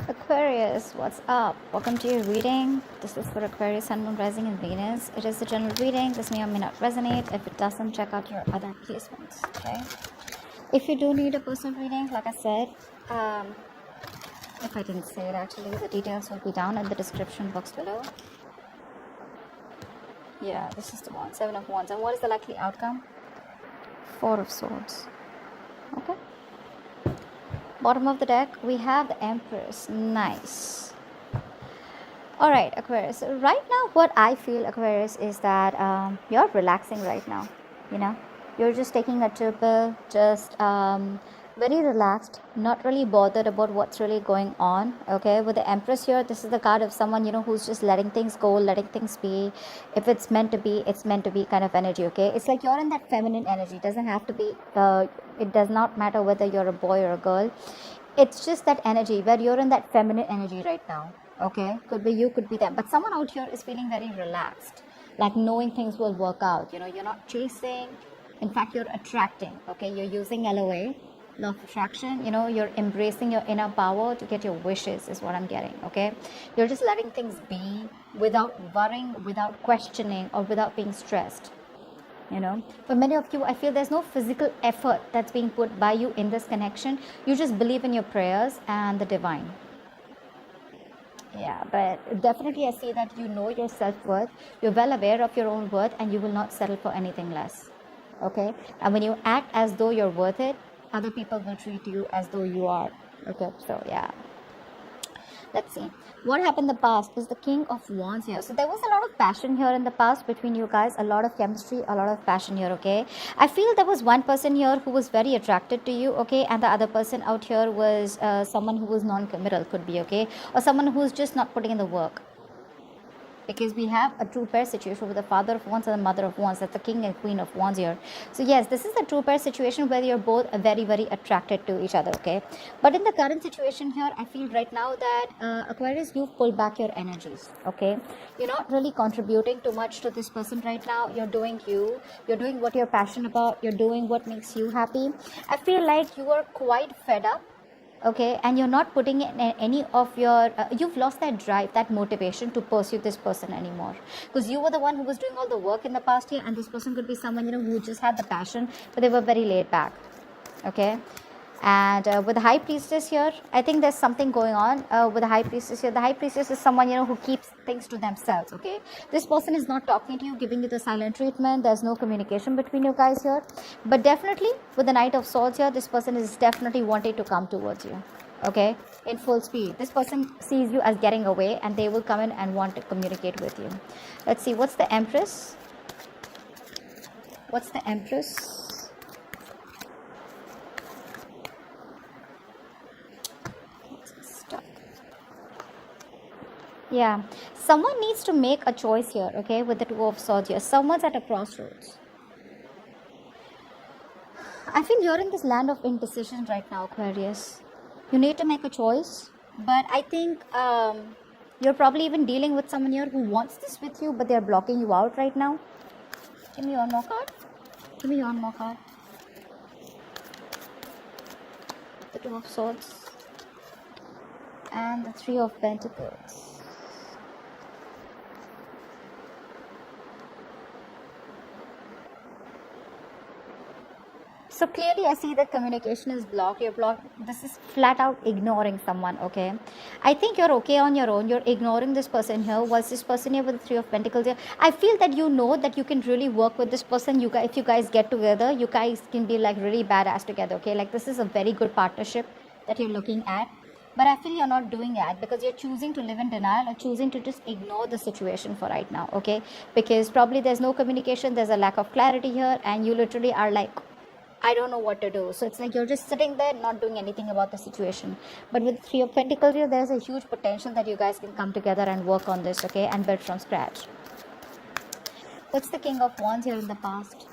Aquarius, what's up? Welcome to your reading. This is for Aquarius, Sun, Moon, Rising, and Venus. It is a general reading. This may or may not resonate. If it doesn't, check out your other placements. Okay. If you do need a personal reading, like I said, if I didn't say it actually, the details will be down in the description box below. Yeah, this is the one. 7 of Wands. And what is the likely outcome? 4 of Swords. Okay. Bottom of the deck, we have the Empress. Nice. All right, Aquarius. So right now, what I feel, Aquarius, is that you're relaxing right now. You know, you're just taking a chill pill, just very relaxed, not really bothered about what's really going on. Okay, with the Empress here, this is the card of someone, you know, who's just letting things go, letting things be. If it's meant to be, it's meant to be kind of energy. Okay, it's like you're in that feminine energy. It doesn't have to be. It does not matter whether you're a boy or a girl. It's just that energy where you're in that feminine energy right now. Okay, could be you, could be them, but someone out here is feeling very relaxed, like knowing things will work out. You know, you're not chasing, in fact you're attracting. Okay, you're using LOA, law of attraction. You know, you're embracing your inner power to get your wishes is what I'm getting. Okay, you're just letting things be without worrying, without questioning, or without being stressed. You know, for many of you, I feel there's no physical effort that's being put by you in this connection. You just believe in your prayers and the divine. Yeah, but definitely I see that you know your self-worth, you're well aware of your own worth, and you will not settle for anything less. Okay, and when you act as though you're worth it, other people will treat you as though you are. Okay, so yeah, let's see what happened in the past. Is the King of Wands here. So there was a lot of passion here in the past between you guys, a lot of chemistry, a lot of passion here. Okay, I feel there was one person here who was very attracted to you. Okay, and the other person out here was someone who was non-committal, could be. Okay, or someone who's just not putting in the work, because we have a true pair situation with the Father of Wands and the Mother of Wands. That's the King and Queen of Wands here. So yes, this is a true pair situation where you're both very, very attracted to each other. Okay, but in the current situation here, I feel right now that Aquarius, you've pulled back your energies. Okay, you're not really contributing too much to this person right now. You're doing you. You're doing what you're passionate about. You're doing what makes you happy. I feel like you are quite fed up. Okay, and you're not putting in any of your you've lost that drive, that motivation to pursue this person anymore, because you were the one who was doing all the work in the past year, and this person could be someone, you know, who just had the passion, but they were very laid back. Okay, and with the High Priestess here, I think there's something going on with the High Priestess here. The High Priestess is someone, you know, who keeps things to themselves. Okay, this person is not talking to you, giving you the silent treatment. There's no communication between you guys here, but definitely with the Knight of Swords here, this person is definitely wanting to come towards you. Okay, in full speed. This person sees you as getting away, and they will come in and want to communicate with you. Let's see, what's the Empress? What's the Empress? Yeah, someone needs to make a choice here. Okay, with the Two of Swords here, someone's at a crossroads. I feel you're in this land of indecision right now, Aquarius. You need to make a choice, but I think you're probably even dealing with someone here who wants this with you, but they're blocking you out right now. Give me one more card. Give me one more card. The Two of Swords and the Three of Pentacles. So clearly I see that communication is blocked. You're blocked. This is flat out ignoring someone. Okay, I think you're okay on your own. You're ignoring this person here. Whilst this person here with the Three of Pentacles here, I feel that you know that you can really work with this person. You guys, if you guys get together, you guys can be like really badass together. Okay, like this is a very good partnership that you're looking at. But I feel you're not doing that because you're choosing to live in denial or choosing to just ignore the situation for right now. Okay, because probably there's no communication, there's a lack of clarity here, and you literally are like, I don't know what to do. So it's like you're just sitting there not doing anything about the situation. But with Three of Pentacles here, there's a huge potential that you guys can come together and work on this, okay, and build from scratch. What's the King of Wands here in the past?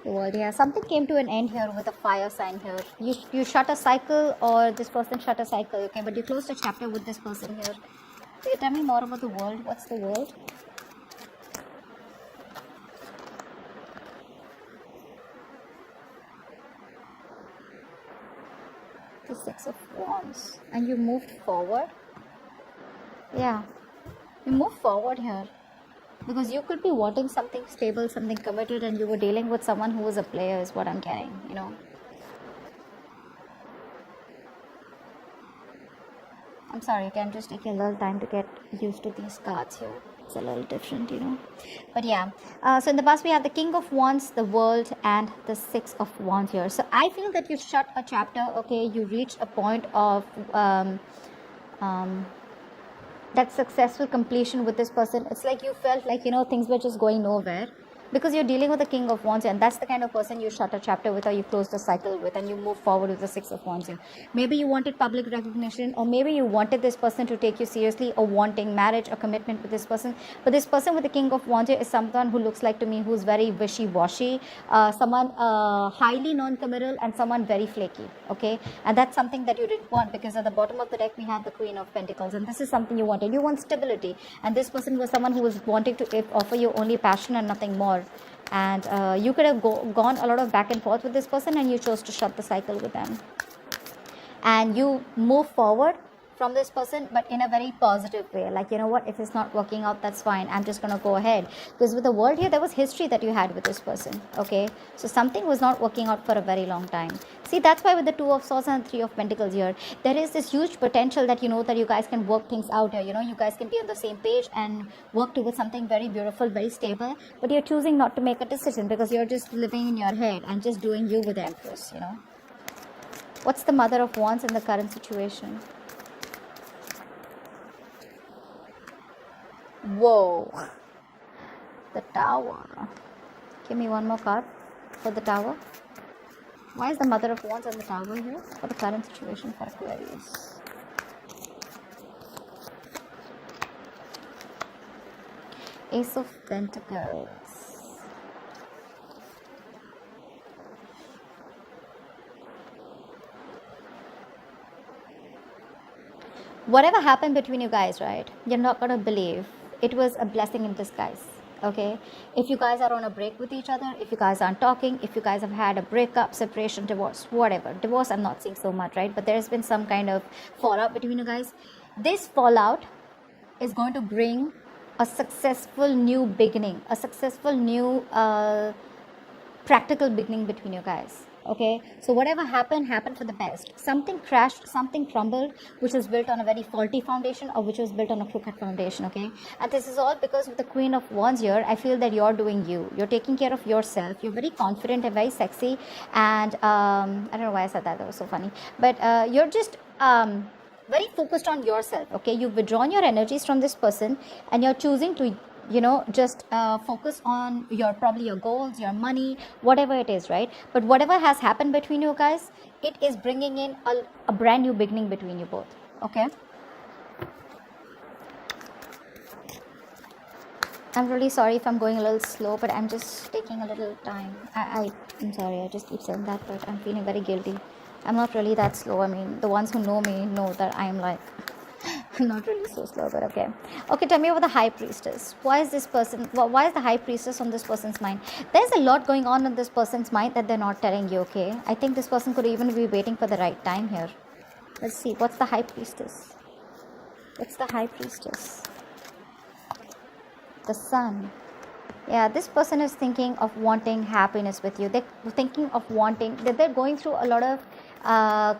The World, yeah, something came to an end here with a fire sign here. You shut a cycle, or this person shut a cycle, okay, but you closed a chapter with this person here. So you tell me more about the World. What's the World? The Six of Wands. And you moved forward. Yeah. You move forward here. Because you could be wanting something stable, something committed, and you were dealing with someone who was a player, is what I'm getting, you know. I'm sorry, it can just take a little time to get used to these cards here. It's a little different, you know. But yeah, so in the past we have the King of Wands, the World, and the Six of Wands here. So I feel that you shut a chapter, okay, you reached a point of that successful completion with this person. It's like you felt like, you know, things were just going nowhere because you're dealing with the King of Wands, and that's the kind of person you shut a chapter with, or you close the cycle with, and you move forward with the Six of Wands here. Maybe you wanted public recognition, or maybe you wanted this person to take you seriously, or wanting marriage or commitment with this person. But this person with the King of Wands here is someone who looks like to me who's very wishy-washy, someone highly non-committal, and someone very flaky, okay? And that's something that you didn't want, because at the bottom of the deck we have the Queen of Pentacles, and this is something you wanted. You want stability, and this person was someone who was wanting to offer you only passion and nothing more. And you could have gone a lot of back and forth with this person, and you chose to shut the cycle with them, and you move forward from this person, but in a very positive way. Like, you know what, if it's not working out, that's fine, I'm just gonna go ahead. Because with the World here, there was history that you had with this person, okay? So something was not working out for a very long time. See, that's why with the Two of Swords and Three of Pentacles here, there is this huge potential that, you know, that you guys can work things out here. You know, you guys can be on the same page and work towards something very beautiful, very stable, but you're choosing not to make a decision because you're just living in your head and just doing you with the Empress, you know. What's the Mother of Wands in the current situation? Whoa, the Tower. Give me one more card for the Tower. Why is the Mother of Wands on the Tower here for the current situation for Aquarius? Ace of Pentacles. Whatever happened between you guys, right? You're not gonna believe. It was a blessing in disguise, okay? If you guys are on a break with each other, if you guys aren't talking, if you guys have had a breakup, separation, divorce, whatever. Divorce, I'm not seeing so much, right? But there's been some kind of fallout between you guys. This fallout is going to bring a successful new beginning, a successful new practical beginning between you guys. Okay, so whatever happened for the best. Something crashed, something crumbled, which was built on a very faulty foundation, or which was built on a crooked foundation. Okay, and this is all because with the Queen of Wands here, I feel that you're doing you. You're taking care of yourself. You're very confident and very sexy. And I don't know why I said that. That was so funny. But you're just very focused on yourself. Okay, you've withdrawn your energies from this person, and you're choosing to, you know, just focus on probably your goals, your money, whatever it is, right? But whatever has happened between you guys, it is bringing in a brand new beginning between you both. Okay, I'm really sorry if I'm going a little slow, but I'm just taking a little time. I'm sorry, I just keep saying that, but I'm feeling very guilty. I'm not really that slow. I mean, the ones who know me know that I'm like I'm not really so slow, but okay. Okay, tell me about the High Priestess. Why is the High Priestess on this person's mind? There's a lot going on in this person's mind that they're not telling you, okay? I think this person could even be waiting for the right time here. Let's see, what's the High Priestess? What's the High Priestess? The Sun. Yeah, this person is thinking of wanting happiness with you. They're thinking of wanting, they're going through a lot of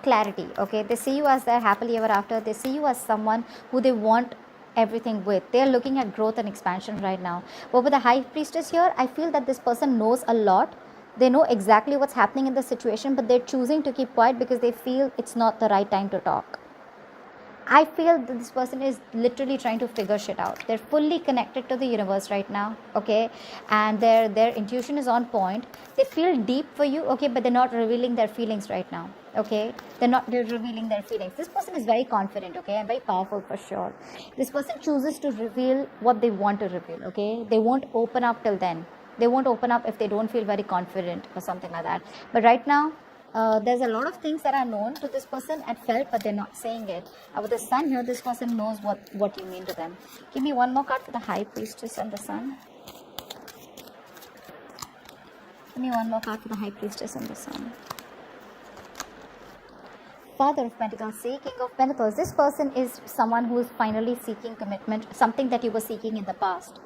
clarity, okay? They see you as their happily ever after. They see you as someone who they want everything with. They're looking at growth and expansion right now. But with the High Priestess here, I feel that this person knows a lot. They know exactly what's happening in the situation, but they're choosing to keep quiet because they feel it's not the right time to talk. I feel that this person is literally trying to figure shit out. They're fully connected to the universe right now, okay? And their intuition is on point. They feel deep for you, okay? But they're not revealing their feelings right now, okay? They're revealing their feelings. This person is very confident, okay? And very powerful for sure. This person chooses to reveal what they want to reveal, okay? They won't open up till then. They won't open up if they don't feel very confident or something like that. But right now, there's a lot of things that are known to this person and felt, but they're not saying it. With the Sun here, this person knows what you mean to them. Give me one more card for the High Priestess and the Sun. Give me one more card for the High Priestess and the Sun. Father of Pentacles, see, King of Pentacles. This person is someone who is finally seeking commitment, something that you were seeking in the past.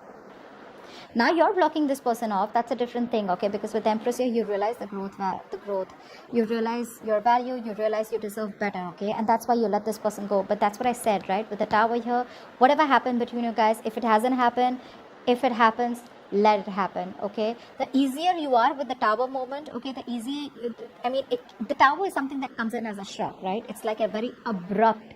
Now you're blocking this person off. That's a different thing, okay? Because with Empress here, you realize the growth. You realize your value. You realize you deserve better, okay? And that's why you let this person go. But that's what I said, right? With the Tower here, whatever happened between you guys, if it hasn't happened, if it happens, let it happen, okay? The easier you are with the Tower moment, okay? The easier, the Tower is something that comes in as a shock, right? It's like a very abrupt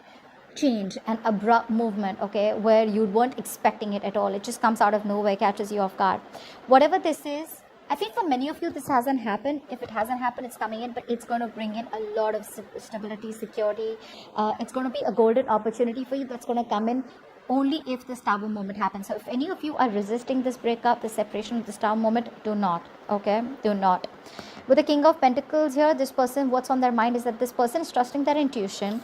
change, an abrupt movement, okay, where you weren't expecting it at all. It just comes out of nowhere, catches you off guard. Whatever this is, I think for many of you this hasn't happened. If it hasn't happened, it's coming in, but it's going to bring in a lot of stability, security. It's going to be a golden opportunity for you that's going to come in only if this Tower moment happens. So if any of you are resisting this breakup, the separation of this Tower moment, do not, okay? Do not. With the King of Pentacles here, this person, what's on their mind is that this person is trusting their intuition.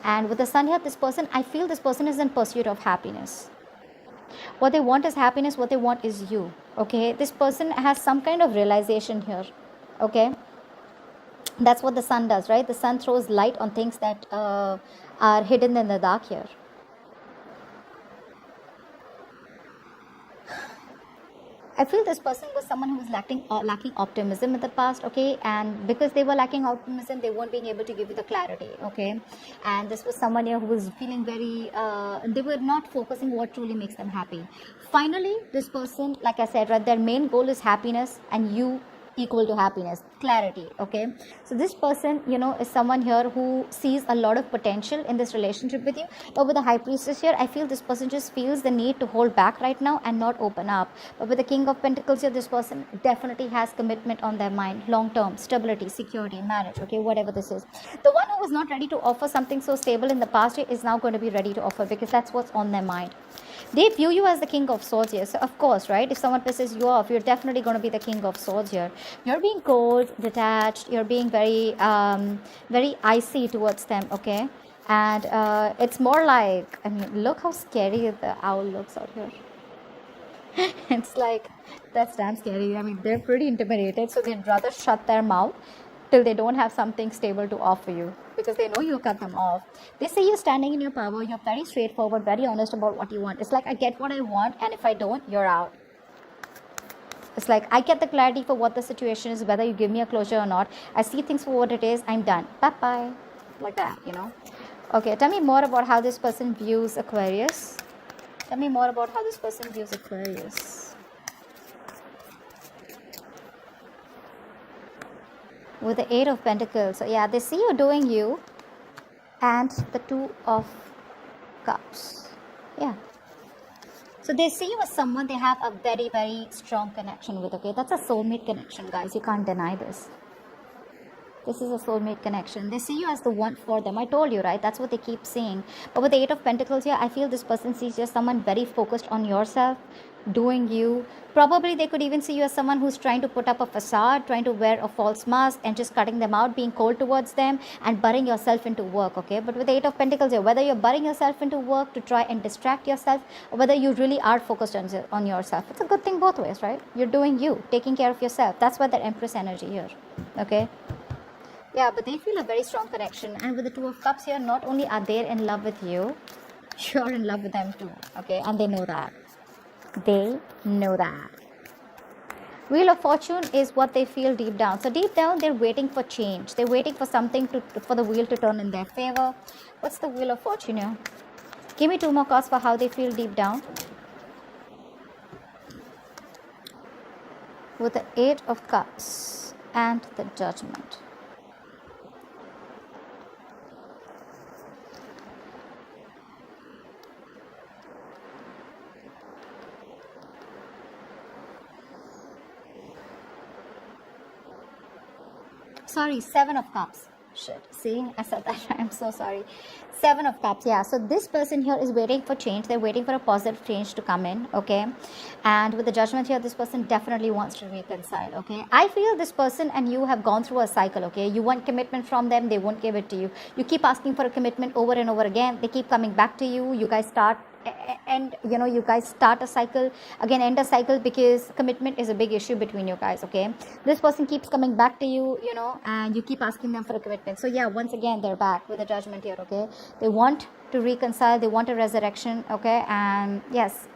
And with the Sun here, this person, I feel this person is in pursuit of happiness. What they want is happiness. What they want is you. Okay. This person has some kind of realization here. Okay. That's what the Sun does, right? The Sun throws light on things that are hidden in the dark here. I feel this person was someone who was lacking optimism in the past, okay, and because they were lacking optimism, they weren't being able to give you the clarity, okay, and this was someone here who was feeling very, they were not focusing what truly makes them happy. Finally, this person, like I said, right, their main goal is happiness, and you equal to happiness, clarity, okay. So this person, you know, is someone here who sees a lot of potential in this relationship with you. But with the High Priestess here, I feel this person just feels the need to hold back right now and not open up. But with the King of Pentacles here, this person definitely has commitment on their mind, long term stability, security, marriage, okay, whatever this is. The one who was not ready to offer something so stable in the past year is now going to be ready to offer, because that's what's on their mind. They view you as the King of Swords here. So of course, right, if someone pisses you off, you're definitely going to be the King of Swords here. You're being cold, detached, you're being very very icy towards them, okay. And it's more like, I mean, look how scary the owl looks out here. It's like, that's damn scary. I mean, they're pretty intimidated, so they'd rather shut their mouth till they don't have something stable to offer you, because they know you'll cut them off. They say you're standing in your power, you're very straightforward, very honest about what you want. It's like, I get what I want, and if I don't, you're out. It's like, I get the clarity for what the situation is, whether you give me a closure or not. I see things for what it is, I'm done. Bye-bye. Like that, you know. Okay, tell me more about how this person views Aquarius. Tell me more about how this person views Aquarius. With the Eight of Pentacles. So yeah, they see you doing you. And the Two of Cups. Yeah. So they see you as someone they have a very, very strong connection with, okay? That's a soulmate connection, guys. You can't deny this. This is a soulmate connection. They see you as the one for them. I told you, right? That's what they keep saying. But with the Eight of Pentacles here, I feel this person sees you as someone very focused on yourself, doing you. Probably they could even see you as someone who's trying to put up a facade, trying to wear a false mask and just cutting them out, being cold towards them and burying yourself into work, okay? But with the Eight of Pentacles here, whether you're burying yourself into work to try and distract yourself, or whether you really are focused on yourself, it's a good thing both ways, right? You're doing you, taking care of yourself. That's why that Empress energy here, okay? Yeah, but they feel a very strong connection. And with the Two of Cups here, not only are they in love with you, you're in love with them too, okay? And they know that. They know that. Wheel of Fortune is what they feel deep down. So deep down, they're waiting for change. They're waiting for something for the wheel to turn in their favor. What's the Wheel of Fortune here? Give me two more cards for how they feel deep down. With the Eight of Cups and the Judgment. Sorry, Seven of Cups. Shit, see, I said that. I'm so sorry. Seven of Cups, yeah. So this person here is waiting for change. They're waiting for a positive change to come in, okay? And with the Judgment here, this person definitely wants to reconcile, okay? I feel this person and you have gone through a cycle, okay? You want commitment from them, they won't give it to you. You keep asking for a commitment over and over again. They keep coming back to you. You guys start and you guys start a cycle again, end a cycle, because commitment is a big issue between you guys. Okay, this person keeps coming back to you, and you keep asking them for a commitment. So yeah, once again they're back with a judgment here. Okay, they want to reconcile, they want a resurrection. Okay, and yes,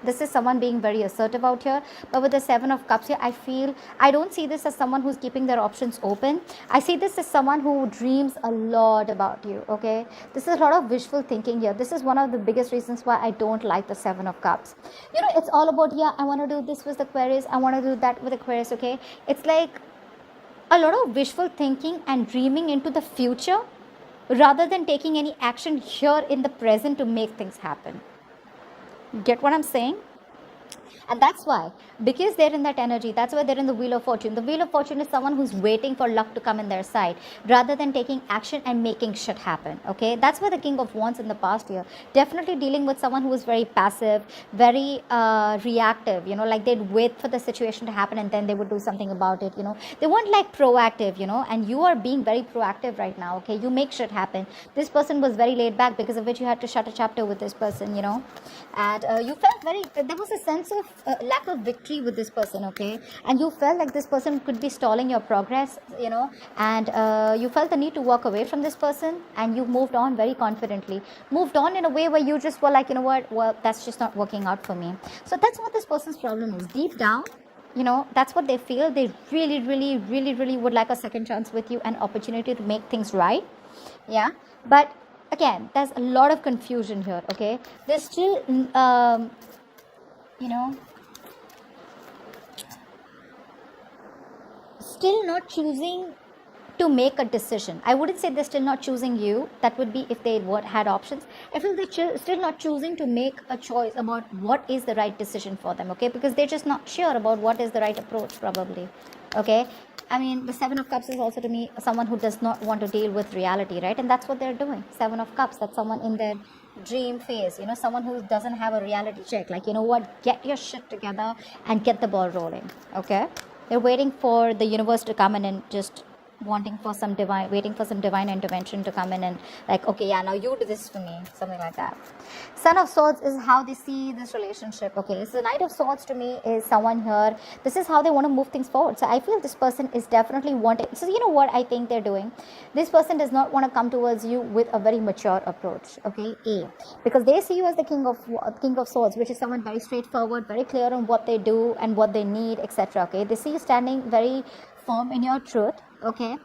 this is someone being very assertive out here. But with the Seven of Cups here, I don't see this as someone who's keeping their options open. I see this as someone who dreams a lot about you. Okay, this is a lot of wishful thinking here. This is one of the biggest reasons why I don't like the Seven of Cups. It's all about, yeah, I want to do this with Aquarius, I want to do that with Aquarius. Okay, it's like a lot of wishful thinking and dreaming into the future rather than taking any action here in the present to make things happen. Get what I'm saying? And that's why, because they're in that energy, that's why they're in the Wheel of Fortune. The Wheel of Fortune is someone who's waiting for luck to come in their side rather than taking action and making shit happen. Okay, that's why the King of Wands in the past year, definitely dealing with someone who is very passive, very reactive, like they'd wait for the situation to happen and then they would do something about it. They weren't like proactive, and you are being very proactive right now. Okay, you make shit happen. This person was very laid back, because of which you had to shut a chapter with this person, and you felt there was a sense of lack of victory with this person. Okay, and you felt like this person could be stalling your progress, and you felt the need to walk away from this person, and you moved on very confidently, moved on in a way where you just were like, what, well, that's just not working out for me. So that's what this person's problem is. Deep down, that's what they feel. They really, really, really, really would like a second chance with you, an opportunity to make things right. Yeah, but again, there's a lot of confusion here. Okay, there's still still not choosing to make a decision. I wouldn't say they're still not choosing you. That would be if they had options. I feel they're still not choosing to make a choice about what is the right decision for them. Okay, because they're just not sure about what is the right approach, probably. Okay, I mean, the Seven of Cups is also, to me, someone who does not want to deal with reality, right? And that's what they're doing. Seven of Cups, that's someone in their dream phase, someone who doesn't have a reality check. Like, what, get your shit together and get the ball rolling. Okay, they're waiting for the universe to come in and just waiting for some divine intervention to come in and like, okay, yeah, now you do this for me, something like that. Son of Swords is how they see this relationship. Okay, so the Knight of Swords to me is someone here, this is how they want to move things forward. So I feel this person is definitely wanting, so what I think they're doing, this person does not want to come towards you with a very mature approach. Okay, because they see you as the King of Swords, which is someone very straightforward, very clear on what they do and what they need, etc. Okay, they see you standing very firm in your truth. Okay,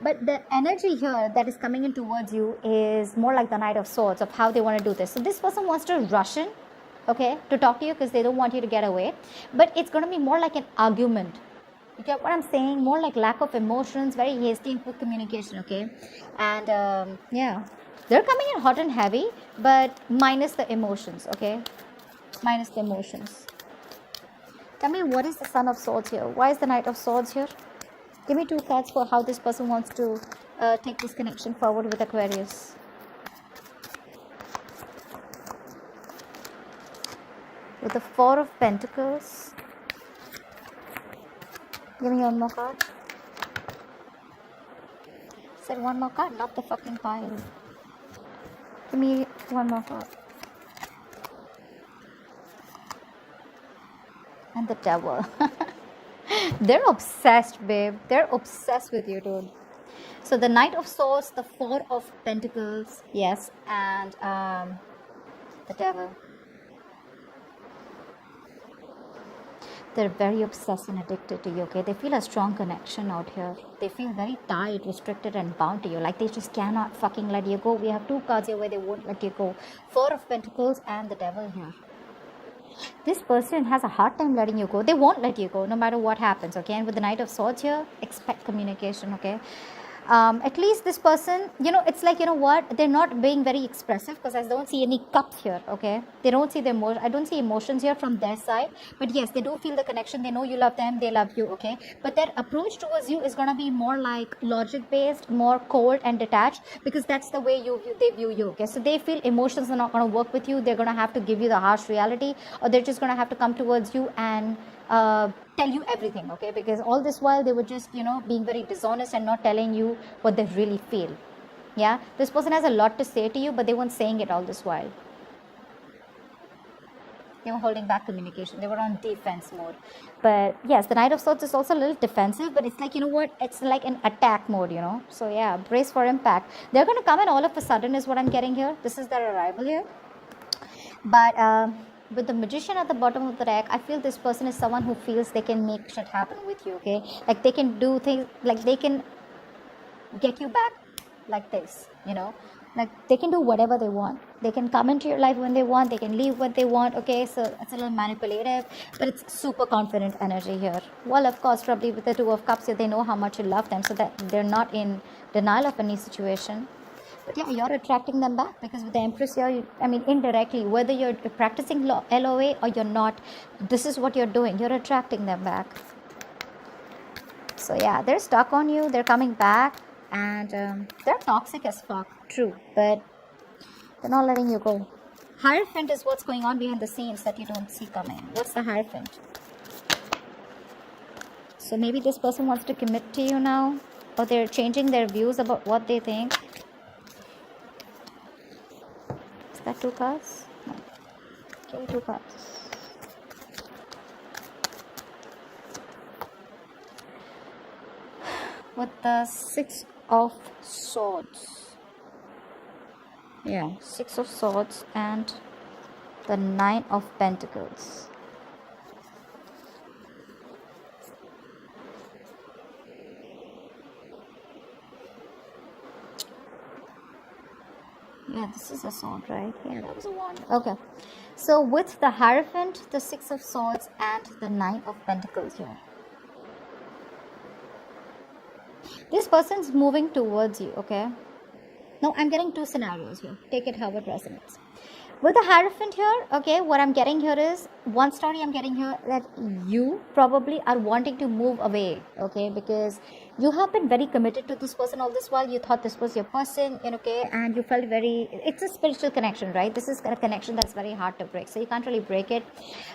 but the energy here that is coming in towards you is more like the Knight of Swords, of how they want to do this. So this person wants to rush in, okay, to talk to you because they don't want you to get away, but it's going to be more like an argument. You get what I'm saying? More like lack of emotions, very hasty and quick communication. Okay, and yeah, they're coming in hot and heavy, but minus the emotions. Okay, minus the emotions. Tell me, what is the Son of Swords here? Why is the Knight of Swords here? Give me two thoughts for how this person wants to take this connection forward with Aquarius. With the Four of Pentacles. Give me one more card. Said one more card, not the fucking pile. Give me one more card. And the Devil. They're obsessed, babe. They're obsessed with you, dude. So the Knight of Swords, the Four of Pentacles, yes, and the Devil. They're very obsessed and addicted to you, okay? They feel a strong connection out here. They feel very tied, restricted, and bound to you. Like they just cannot fucking let you go. We have two cards here where they won't let you go. Four of Pentacles and the Devil here. This person has a hard time letting you go. They won't let you go no matter what happens, okay? And with the Knight of Swords here, expect communication, okay? At least this person, it's like, what, they're not being very expressive because I don't see any cups here, okay? They don't see the emotion. I don't see emotions here from their side, but yes, they do feel the connection. They know you love them, they love you, okay? But their approach towards you is going to be more like logic based, more cold and detached, because that's the way they view you, okay? So they feel emotions are not going to work with you. They're going to have to give you the harsh reality, or they're just going to have to come towards you and tell you everything, okay? Because all this while they were just, being very dishonest and not telling you what they really feel. Yeah, this person has a lot to say to you, but they weren't saying it all this while. They were holding back communication. They were on defense mode. But yes, the Knight of Swords is also a little defensive, but it's like, you know what? It's like an attack mode, you know. So yeah, brace for impact. They're going to come in all of a sudden is what I'm getting here. This is their arrival here. But with the Magician at the bottom of the deck, I feel this person is someone who feels they can make shit happen with you, okay? Like they can do things, like they can get you back like this, you know? Like they can do whatever they want. They can come into your life when they want. They can leave when they want. Okay, so it's a little manipulative, but it's super confident energy here. Well, of course, probably with the Two of Cups, they know how much you love them, so that they're not in denial of any situation. But yeah, you're attracting them back because with the Empress here, I mean, indirectly, whether you're practicing LOA or you're not, this is what you're doing. You're attracting them back. So yeah, they're stuck on you. They're coming back. And they're toxic as fuck, true, but they're not letting you go. Hierophant is what's going on behind the scenes that you don't see coming. What's the Hierophant? So maybe this person wants to commit to you now, or they're changing their views about what they think. Is that 2 cards? No. Okay, 2 cards. With the 6 of Swords. Yeah, 6 of Swords and the 9 of Pentacles. Yeah, this is a sword, right? Yeah, that was a wand. Okay. So with the Hierophant, the 6 of Swords and the 9 of Pentacles here. This person's moving towards you, okay? Now, I'm getting 2 scenarios here. Take it how it resonates. With the Hierophant here, okay, what I'm getting here is, one story I'm getting here that you probably are wanting to move away, okay? Because you have been very committed to this person all this while. You thought this was your person, okay? And you felt very, it's a spiritual connection, right? This is a connection that's very hard to break. So you can't really break it.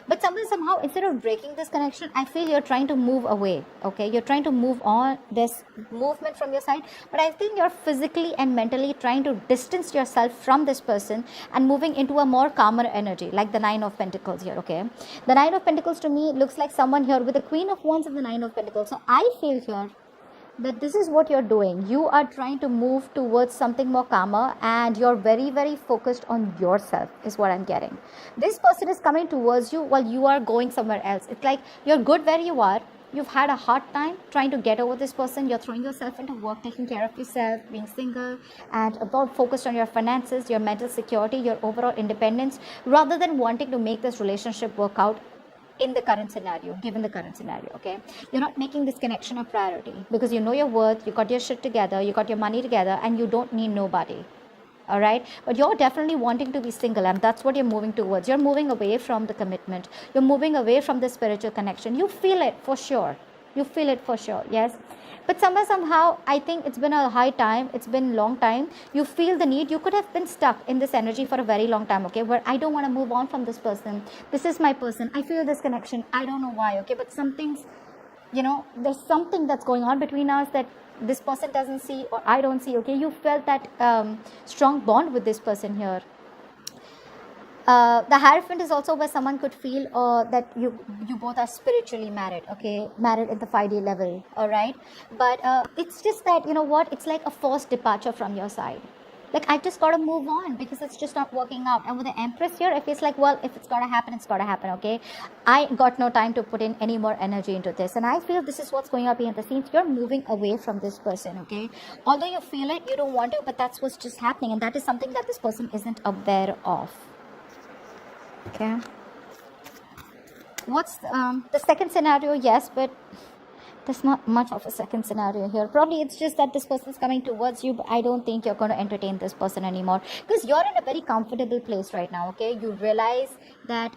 But somehow, instead of breaking this connection, I feel you're trying to move away, okay? You're trying to move on this movement from your side. But I think you're physically and mentally trying to distance yourself from this person and moving into a more calmer energy, like the 9 of Pentacles here, okay? The 9 of Pentacles to me looks like someone here with the Queen of Wands and the 9 of Pentacles. So I feel here that this is what you're doing. You are trying to move towards something more calmer, and you're very, very focused on yourself is what I'm getting. This person is coming towards you while you are going somewhere else. It's like you're good where you are. You've had a hard time trying to get over this person. You're throwing yourself into work, taking care of yourself, being single, and about focused on your finances, your mental security, your overall independence, rather than wanting to make this relationship work out in the current scenario, given the current scenario, okay? You're not making this connection a priority because you know your worth, you got your shit together, you got your money together, and you don't need nobody. All right, but you're definitely wanting to be single, and that's what you're moving towards. You're moving away from the commitment. You're moving away from the spiritual connection. You feel it for sure. You feel it for sure, yes. But somehow, I think it's been a high time. It's been a long time. You feel the need. You could have been stuck in this energy for a very long time, okay? Where I don't want to move on from this person. This is my person. I feel this connection. I don't know why, okay? But something's, there's something that's going on between us that this person doesn't see or I don't see, okay? You felt that strong bond with this person here. The Hierophant is also where someone could feel that you both are spiritually married, okay? Married at the 5D level, all right? But it's just that, it's like a forced departure from your side. Like, I just got to move on because it's just not working out. And with the Empress here, it feels like, well, if it's got to happen, it's got to happen, okay? I got no time to put in any more energy into this. And I feel this is what's going on behind the scenes. You're moving away from this person, okay? Although you feel it, you don't want to, but that's what's just happening. And that is something that this person isn't aware of, okay? What's the second scenario? Yes, but there's not much of a second scenario here. Probably it's just that this person is coming towards you, but I don't think you're going to entertain this person anymore because you're in a very comfortable place right now, okay? You realize that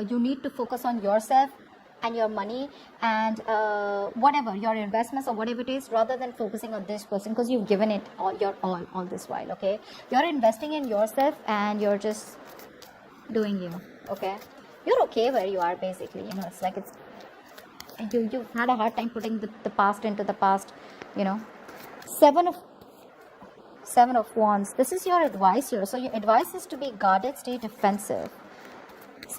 you need to focus on yourself and your money and whatever, your investments or whatever it is, rather than focusing on this person because you've given it all this while, okay? You're investing in yourself and you're just doing you, okay? You're okay where you are, basically. It's like you've had a hard time putting the past into the past, Seven of Wands. This is your advice here. So your advice is to be guarded, stay defensive.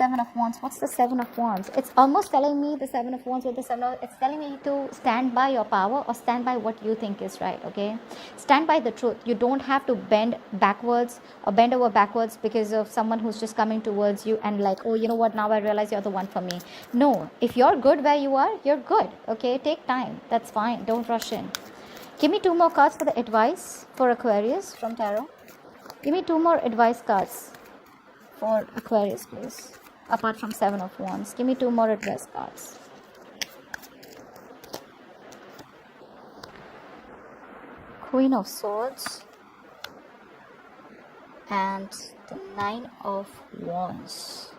Seven of Wands. What's the Seven of Wands? It's almost telling me the Seven of Wands with the Seven of... It's telling me to stand by your power or stand by what you think is right, okay? Stand by the truth. You don't have to bend backwards or bend over backwards because of someone who's just coming towards you and like, oh, you know what, now I realize you're the one for me. No, if you're good where you are, you're good, okay? Take time. That's fine. Don't rush in. Give me 2 more cards for the advice for Aquarius from Tarot. Give me 2 more advice cards for Aquarius, please. Apart from Seven of Wands. Give me 2 more advice cards. Queen of Swords. And the 9 of Wands.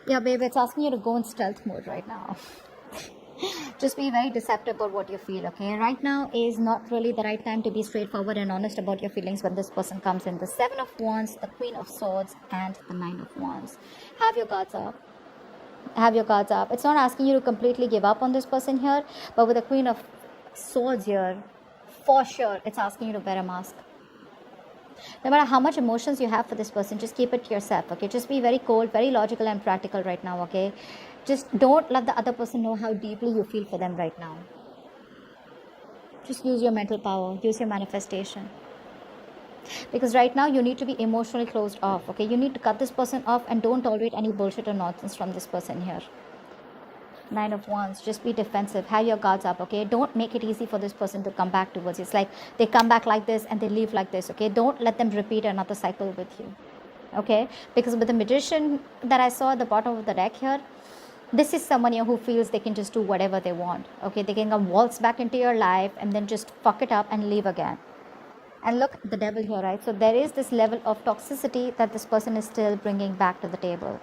Yeah, babe, it's asking you to go in stealth mode right now. Just be very deceptive about what you feel, okay? Right now is not really the right time to be straightforward and honest about your feelings when this person comes in. The Seven of Wands, the Queen of Swords, and the 9 of Wands. Have your guards up. Have your guards up. It's not asking you to completely give up on this person here, but with the Queen of Swords here, for sure, it's asking you to wear a mask. No matter how much emotions you have for this person, just keep it to yourself, okay? Just be very cold, very logical and practical right now, okay? Just don't let the other person know how deeply you feel for them right now. Just use your mental power, use your manifestation. Because right now you need to be emotionally closed off, okay? You need to cut this person off and don't tolerate any bullshit or nonsense from this person here. 9 of Wands, just be defensive. Have your guards up, okay? Don't make it easy for this person to come back towards you. It's like they come back like this and they leave like this, okay? Don't let them repeat another cycle with you, okay? Because with the Magician that I saw at the bottom of the deck here, this is someone here who feels they can just do whatever they want, okay? They can come waltz back into your life and then just fuck it up and leave again. And look, the Devil here, right? So there is this level of toxicity that this person is still bringing back to the table.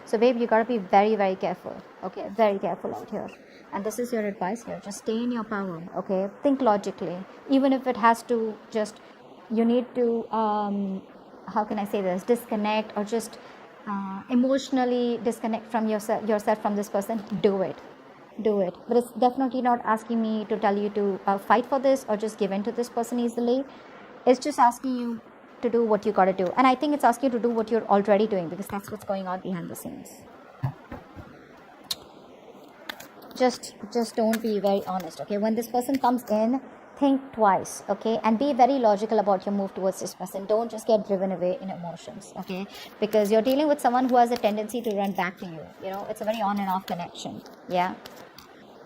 So babe, you gotta be very, very careful, okay? Very careful out here. And this is your advice here. Just stay in your power, okay? Think logically. Even if it has to just, you need to, how can I say this? Disconnect or just emotionally disconnect from yourself from this person. Do it. Do it. But it's definitely not asking me to tell you to fight for this or just give in to this person easily. It's just asking you to do what you gotta do. And I think it's asking you to do what you're already doing because that's what's going on behind the scenes. Just don't be very honest, okay? When this person comes in, think twice, okay? And be very logical about your move towards this person. Don't just get driven away in emotions, okay? Because you're dealing with someone who has a tendency to run back to you. You know, it's a very on and off connection, yeah?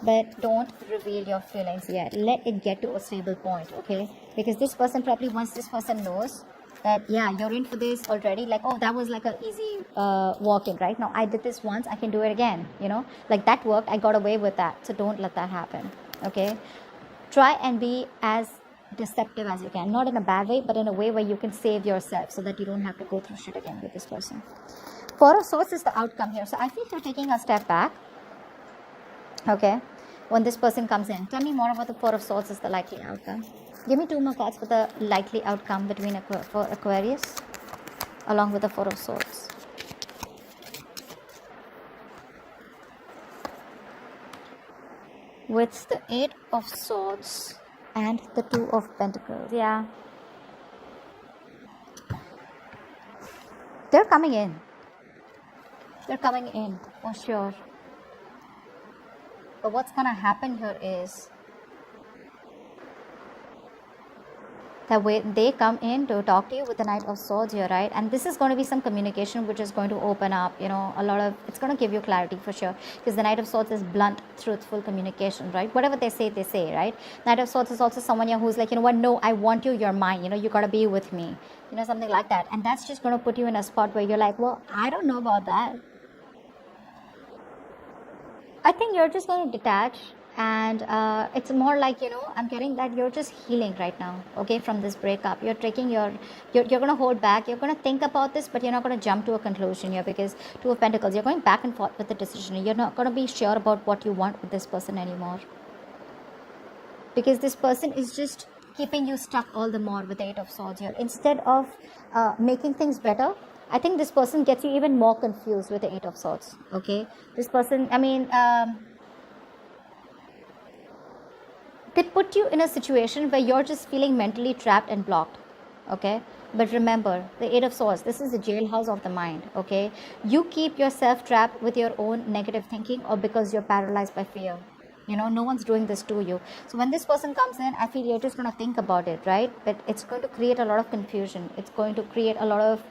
But don't reveal your feelings yet. Let it get to a stable point, okay? Because this person probably, once this person knows that, yeah, you're in for this already, like, oh, that was like an easy walk-in, right? Now, I did this once, I can do it again, you know? Like, that worked, I got away with that. So don't let that happen, okay? Try and be as deceptive as you can. Not in a bad way, but in a way where you can save yourself so that you don't have to go through shit again with this person. Four of Swords is the outcome here. So I think you're taking a step back, okay, when this person comes in. Tell me more about the Four of Swords is the likely outcome. Give me 2 more cards for the likely outcome between for Aquarius along with the Four of Swords. With the 8 of Swords and the 2 of Pentacles. Yeah. They're coming in. They're coming in for sure. But what's going to happen here is that when they come in to talk to you with the Knight of Swords here, right? And this is going to be some communication which is going to open up, you know, a lot of, it's going to give you clarity for sure. Because the Knight of Swords is blunt, truthful communication, right? Whatever they say, right? Knight of Swords is also someone here who's like, you know what, no, I want you, you're mine, you know, you got to be with me, you know, something like that. And that's just going to put you in a spot where you're like, well, I don't know about that. I think you're just going to detach. And it's more like, you know, I'm getting that you're just healing right now, okay, from this breakup. You're taking you're going to hold back. You're going to think about this, but you're not going to jump to a conclusion here because 2 of Pentacles, you're going back and forth with the decision. You're not going to be sure about what you want with this person anymore. Because this person is just keeping you stuck all the more with the 8 of Swords here. Instead of making things better, I think this person gets you even more confused with the 8 of Swords, okay? This person, I mean, they put you in a situation where you're just feeling mentally trapped and blocked, okay? But remember, the Eight of Swords, this is the jailhouse of the mind, okay? You keep yourself trapped with your own negative thinking, or because you're paralyzed by fear. You know, no one's doing this to you. So when this person comes in, I feel you're just going to think about it, right? But it's going to create a lot of confusion. It's going to create a lot of,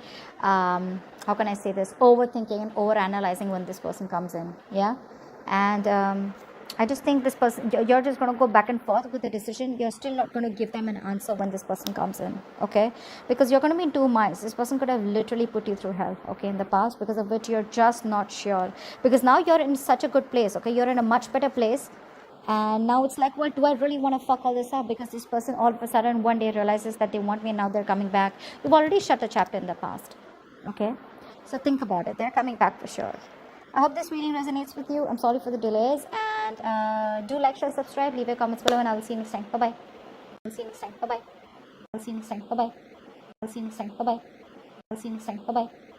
how can I say this, overthinking and overanalyzing when this person comes in, yeah? And I just think this person, you're just going to go back and forth with the decision. You're still not going to give them an answer when this person comes in, okay? Because you're going to be in two minds. This person could have literally put you through hell, okay, in the past, because of which you're just not sure. Because now you're in such a good place, okay? You're in a much better place. And now it's like, what do I really want to fuck all this up? Because this person all of a sudden one day realizes that they want me and now they're coming back. You've already shut a chapter in the past, okay? So think about it. They're coming back for sure. I hope this reading resonates with you. I'm sorry for the delays. And do like, share, subscribe, leave your comments below, and I will see you next time. Bye-bye. I'll see you next time. Bye-bye. I'll see you next time. Bye-bye. I'll see you next time. Bye-bye. I'll see you next time. Bye-bye.